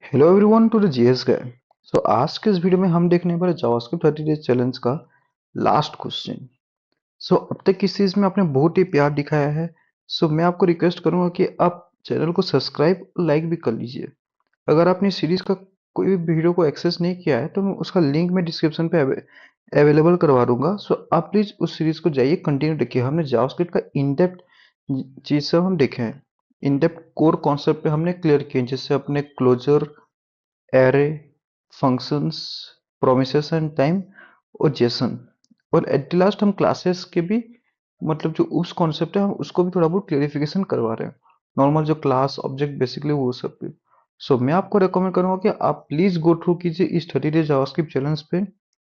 Hello everyone to the JS guy. So आज के इस वीडियो में हम देखने वाले जावास्क्रिप्ट 30 डेज चैलेंज का लास्ट क्वेश्चन। सो अब तक इस चीज में आपने बहुत ही प्यार दिखाया है। सो मैं आपको रिक्वेस्ट करूंगा कि आप चैनल को सब्सक्राइब और लाइक भी कर लीजिए। अगर आपने सीरीज का कोई भी वीडियो को एक्सेस नहीं किया है तो मैं उसका लिंक में डिस्क्रिप्शन पे अवेलेबल करवा दूंगा। सो आप प्लीज उस सीरीज को जाइए, कंटिन्यू देखिए। हमने जावास्क्रिप्ट का इन डेप्थ चीज सब हम देखे हैं। इन डेप्थ कोर कॉन्सेप्ट पे हमने क्लियर किए हैं, जैसे अपने closure, array, functions, promises and time और जेसन। और एट द लास्ट हम क्लासेस के भी मतलब जो उस कॉन्सेप्ट है हम उसको भी थोड़ा बहुत क्लेरिफिकेशन करवा रहे हैं। नॉर्मल जो क्लास ऑब्जेक्ट बेसिकली वो सब भी। सो मैं आपको रेकमेंड करूंगा कि आप प्लीज गो थ्रू कीजिए इस 30 डेज जावास्क्रिप्ट चैलेंज पे।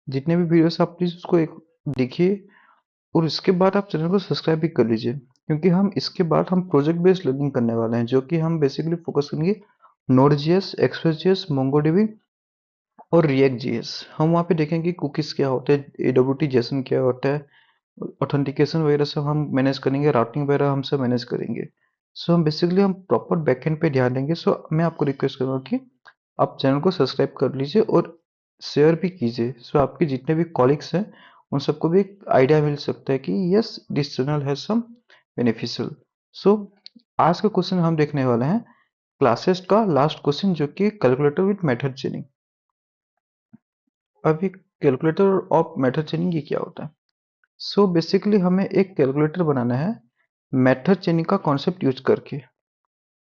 जितने भी वीडियोस आप प्लीज उसको एक देखिए और इसके बाद आप चैनल को सब्सक्राइब भी कर लीजिए, क्योंकि हम इसके बाद हम प्रोजेक्ट बेस्ड लर्निंग करने वाले हैं, जो कि हम बेसिकली फोकस करेंगे node GS, express GS, MongoDB और रिएक्ट जीएस। हम वहाँ पे देखेंगे कुकीज क्या होते हैं, एडब्ल्यूटी जेसन क्या होता है, ऑथेंटिकेशन वगैरह सब हम मैनेज करेंगे, राउटिंग वगैरह हम सब मैनेज करेंगे। सो हम बेसिकली हम प्रॉपर बैकएंड पे ध्यान देंगे। सो मैं आपको रिक्वेस्ट करूँगा कि आप चैनल को सब्सक्राइब कर लीजिए और शेयर भी कीजिए। सो आपके जितने भी कॉलिग्स हैं उन सबको भी एक आइडिया मिल सकता है कि yes this channel has some beneficial. So आज का क्वेश्चन हम देखने वाले हैं क्लासेस का लास्ट क्वेश्चन, जो कि कैलकुलेटर विद मेथड चेनिंग। अभी कैलकुलेटर और मेथड चेनिंग ये क्या होता है? सो बेसिकली हमें एक कैलकुलेटर बनाना है मेथड चेनिंग का कॉन्सेप्ट यूज करके।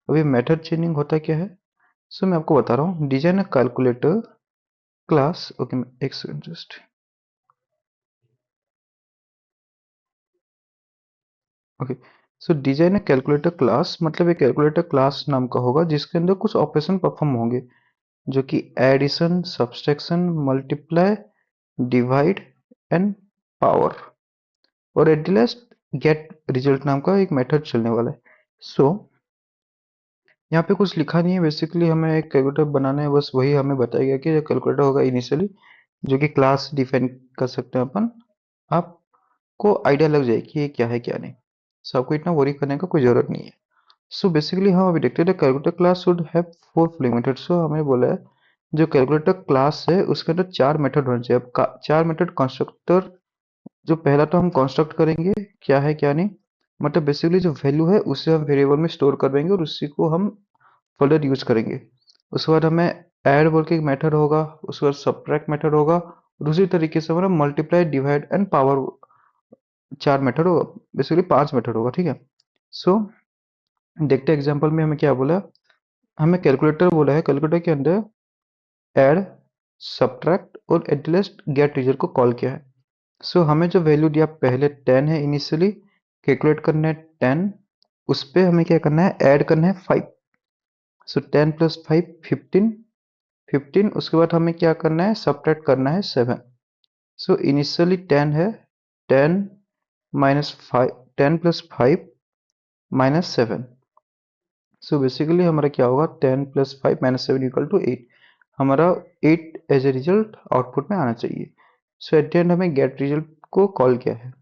अभी मेथड चेनिंग होता क्या है? सो मैं आपको बता रहा हूँ। Design a calculator class, okay एक second just. Okay, so design a calculator class मतलब एक कैलकुलेटर क्लास नाम का होगा जिसके अंदर कुछ ऑपरेशन परफॉर्म होंगे, जो कि addition, subtraction, multiply, divide and power. और at the last get result नाम का एक मेथड चलने वाला है। सो यहाँ पे कुछ लिखा नहीं है, बेसिकली हमें एक कैलकुलेटर बनाना है, बस वही हमें बताया गया कि जो कैलकुलेटर होगा इनिशियली, जो कि क्लास डिफाइन कर सकते हैं अपन। आपको आइडिया लग जाए कि ये क्या है क्या नहीं। सो आपको इतना वरी करने का कोई जरूरत नहीं है। सो बेसिकली हम अभी देखते हैं calculator class should have 4 following method. So हमें बोला है जो कैलकुलेटर क्लास है उसके अंदर 4 मेथड होने चाहिए। अब 4 मेथड कंस्ट्रक्टर, जो पहला तो हम कंस्ट्रक्ट करेंगे क्या है क्या नहीं, मतलब बेसिकली जो वैल्यू है उसे हम वेरिएबल में स्टोर कर देंगे और उसी को हम फर्दर यूज करेंगे। उसके बाद हमें ऐड बोल के एक मेथड होगा, उसके बाद सब्ट्रैक्ट मेथड होगा, और उसी तरीके से हमारा multiply, divide and power 4 method होगा, बेसिकली 5 मेथड होगा। ठीक है। सो देखते हैं एग्जांपल में हमें क्या बोला। हमें कैलकुलेटर बोला है, कैलकुलेटर के अंदर ऐड, सब्ट्रैक्ट और एटलीस्ट गेट रिजल्ट को कॉल किया है। सो हमें जो वैल्यू दिया पहले 10 है इनिशियली, कैलकुलेट करना है 10, उस पे हमें क्या करना है, ऐड करना है 5। सो 10 प्लस 5 15, 15 उसके बाद हमें क्या करना है, सब्ट्रैक्ट करना है 7। सो इनिशियली 10 है, 10 minus 5, 10 plus 5 minus 7। So basically हमारा क्या होगा, 10 प्लस 5 माइनस 7 इक्वल टू 8। हमारा 8 एज ए रिजल्ट आउटपुट में आना चाहिए। सो एट द एंड हमें गेट रिजल्ट को कॉल किया है।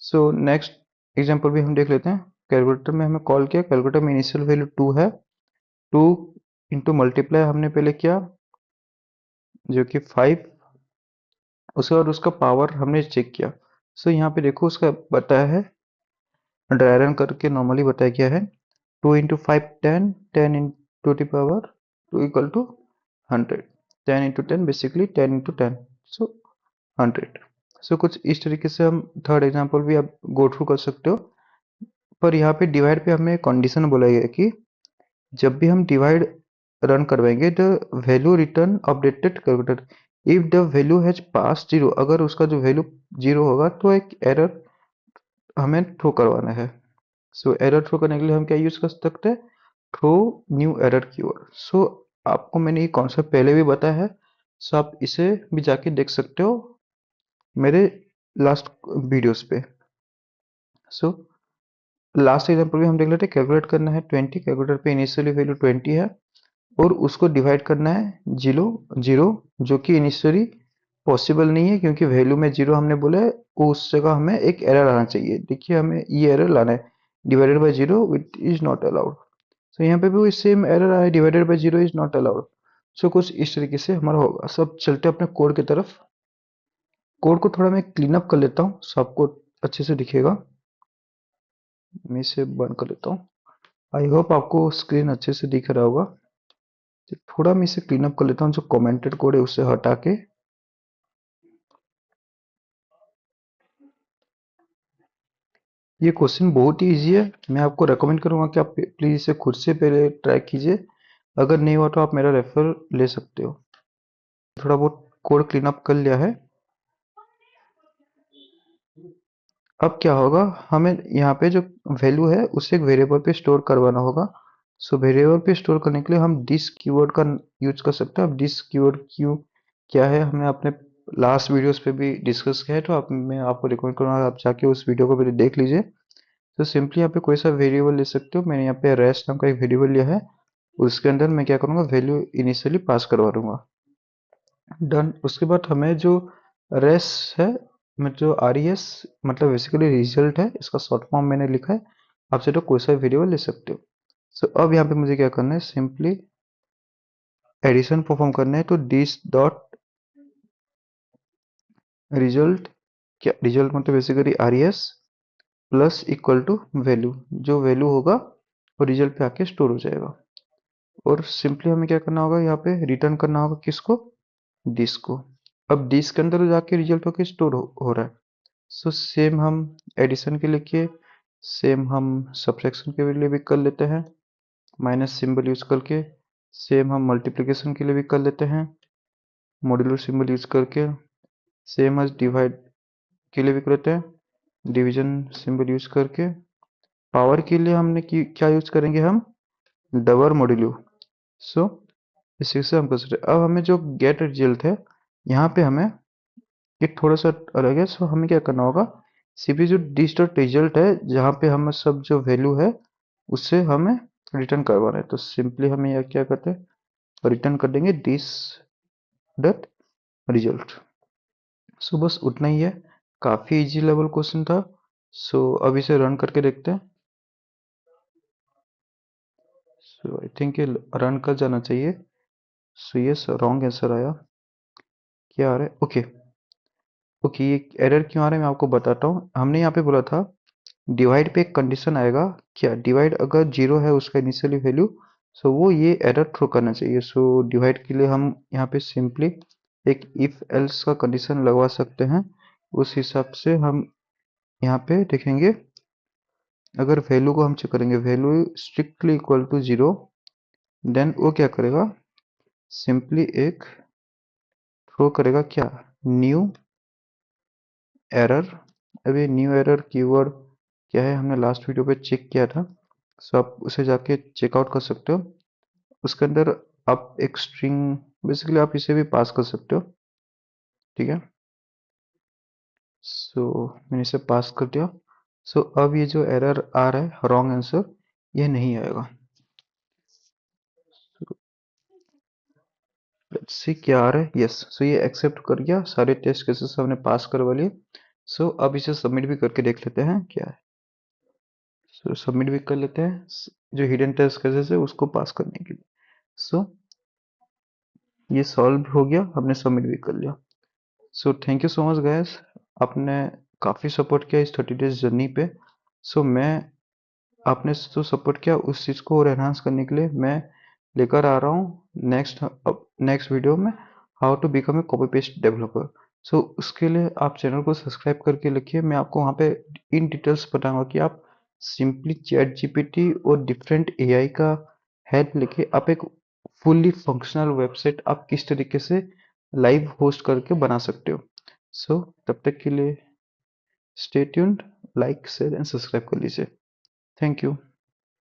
सो नेक्स्ट एग्जांपल भी हम देख लेते हैं। कैलकुलेटर में हमें कॉल किया, कैलकुलेटर में इनिशियल वैल्यू 2 है, 2 इंटू मल्टीप्लाई हमने पहले किया जो कि 5, उसके बाद उसका पावर हमने चेक किया। सो यहाँ पे देखो उसका बताया है, ड्राई रन करके नॉर्मली बताया गया है 2 into 5 10, 10 into the power 2 equal to 100, 10 into 10 basically 10 into 10, so 100। So कुछ इस तरीके से हम थर्ड एग्जांपल भी आप गो थ्रू कर सकते हो। पर यहाँ पे डिवाइड पे हमें कंडीशन बोला गया है कि जब भी हम डिवाइड रन करवाएंगे the value return updated calculator if the value has pass zero. अगर उसका जो वैल्यू जीरो होगा तो एक एरर हमें थ्रो करवाना है। सो एरर थ्रो करने के लिए हम क्या यूज कर सकते हैं, थ्रो न्यू एरर कीवर्ड। सो आपको मैंने ये कॉन्सेप्ट पहले भी बताया है, सो आप इसे भी जाके देख सकते हो मेरे लास्ट वीडियोस पे। सो लास्ट एग्जांपल भी हम देख लेते हैं। कैलकुलेट करना है 20, कैलकुलेटर पे इनिशियली वैल्यू 20 है और उसको डिवाइड करना है जीरो जीरो, जो कि इनिशियली पॉसिबल नहीं है क्योंकि वैल्यू में जीरो हमने बोला है, उस जगह हमें एक एरर आना चाहिए। देखिए हमें ये एरर लाना है, divided by zero which is not allowed. तो यहाँ पे भी वही सेम एरर आया, divided by zero is not allowed. So कुछ इस तरीके से हमारा होगा। सब चलते हैं अपने कोड की तरफ। कोड को थोड़ा मैं क्लीन अप कर लेता हूँ, सो आपको अच्छे से दिखेगा। मैं इसे बंद कर लेता हूँ। आई होप आपको स्क्रीन अच्छे से दिख रहा होगा। तो थोड़ा मैं इसे क्लीन अप कर लेता हूँ, जो कमेंटेड कोड है उसे हटा के। ये क्वेश्चन बहुत ही इजी है, मैं आपको रेकमेंड करूंगा कि आप प्लीज इसे खुद से पहले ट्राई कीजिए। अगर नहीं हुआ तो आप मेरा रेफर ले सकते हो। थोड़ा बहुत कोड क्लीन अप कर लिया है। अब क्या होगा, हमें यहाँ पे जो वैल्यू है उसे एक वेरिएबल पे स्टोर करवाना होगा। सो वेरिएबल पे स्टोर करने के लिए हम दिस कीवर्ड का यूज कर सकते हैं। अब दिस कीवर्ड क्यों क्या है, हमने अपने लास्ट वीडियोस पे भी डिस्कस किया है, तो आप मैं आपको रिकमेंड करूँगा आप जाके उस वीडियो को पहले देख लीजिए। तो सिंपली यहाँ पे कोई सा वेरिएबल ले सकते हो। मैंने यहाँ पे रेस्ट नाम का एक वेरिएबल लिया है, उसके अंदर मैं क्या करूँगा, वैल्यू इनिशियली पास करवा दूंगा। डन। उसके बाद हमें जो रेस है, मतलब जो आर ई एस मतलब बेसिकली रिजल्ट है, इसका शॉर्ट फॉर्म मैंने लिखा है। आप चाहे तो कोई सा वेरिएबल ले सकते हो। सो अब यहाँ पे मुझे क्या करना है, सिंपली एडिशन परफॉर्म करना है। तो दिस डॉट रिजल्ट, क्या रिजल्ट मतलब basically R E S plus equal to value, जो वैल्यू होगा वो रिजल्ट पे आके स्टोर हो जाएगा। और सिंपली हमें क्या करना होगा, यहाँ पे रिटर्न करना होगा किसको, दिस को। अब दिस के अंदर जाके रिजल्ट होके स्टोर हो रहा है। सो सेम हम एडिशन के लिए किए, सेम हम सब्ट्रैक्शन के लिए भी कर लेते हैं माइनस सिंबल यूज करके। सेम हम मल्टीप्लिकेशन के लिए भी कर लेते हैं मॉड्यूलर सिंबल यूज करके। सेम एज डिवाइड के लिए भी कर लेते हैं डिवीजन सिंबल यूज करके। पावर के लिए हमने क्या यूज करेंगे, हम डबल मॉड्यूलो। सो इसी से हम कर सकते हैं। अब हमें जो गेट रिजल्ट है, यहाँ पे हमें एक थोड़ा सा अलग है। सो हमें क्या करना होगा, सीपी जो डिजिटल रिजल्ट है, जहाँ पे हम सब जो वैल्यू है उससे हमें रिटर्न करवाना है। तो सिंपली हमें यह क्या करते हैं, रिटर्न कर देंगे दिस डॉट रिजल्ट। सो बस उतना ही है, काफी इजी लेवल क्वेश्चन था। सो अब इसे रन करके देखते हैं। सो आई थिंक ये रन कर जाना चाहिए। सो ये रॉन्ग आंसर आया, क्या आ रहा है, ओके। ओके, ये एरर क्यों आ रहा है मैं आपको बताता हूँ। हमने यहाँ पे बोला था डिवाइड पे एक कंडीशन आएगा, क्या डिवाइड अगर जीरो है उसका इनिशियली वैल्यू, सो वो ये एरर थ्रो करना चाहिए। सो डिवाइड के लिए हम यहाँ पे सिंपली एक इफ एल्स का कंडीशन लगवा सकते हैं। उस हिसाब से हम यहाँ पे देखेंगे, अगर वैल्यू को हम चेक करेंगे, value strictly equal to zero, then वो क्या करेगा, सिंपली एक थ्रो करेगा क्या, न्यू एरर। अभी न्यू एरर कीवर्ड क्या है, हमने लास्ट वीडियो पे चेक किया था। सो आप उसे जाके चेकआउट कर सकते हो। उसके अंदर आप एक स्ट्रिंग, बेसिकली आप इसे भी पास कर सकते हो, ठीक है। सो मैंने इसे पास कर दिया। सो अब ये जो एरर आ रहा है रॉन्ग आंसर, ये नहीं आएगा। लेट्स सी क्या आ रहा है, यस। सो ये एक्सेप्ट कर गया, सारे टेस्ट केसेस हमने पास करवा लिए। सो अब इसे सबमिट भी करके देख लेते हैं क्या है। सो सबमिट भी कर लेते हैं, जो हिडन टेस्ट केसेस है उसको पास करने के लिए। सो ये सॉल्व हो गया, हमने सबमिट भी कर लिया। So thank you so much guys, आपने काफ़ी सपोर्ट किया इस 30 डेज जर्नी पे। सो मैं, आपने जो सपोर्ट किया उस चीज़ को और एनहांस करने के लिए मैं लेकर आ रहा हूँ नेक्स्ट वीडियो में, how to become a copy paste developer. So उसके लिए आप चैनल को सब्सक्राइब करके रखिए। मैं आपको वहाँ पे इन डिटेल्स बताऊंगा कि आप सिंपली चैट जीपीटी और डिफरेंट एआई का हेल्प लेके आप एक फुल्ली फंक्शनल वेबसाइट आप किस तरीके से लाइव होस्ट करके बना सकते हो। सो तब तक के लिए stay tuned, like share and subscribe कर लीजिए। Thank you.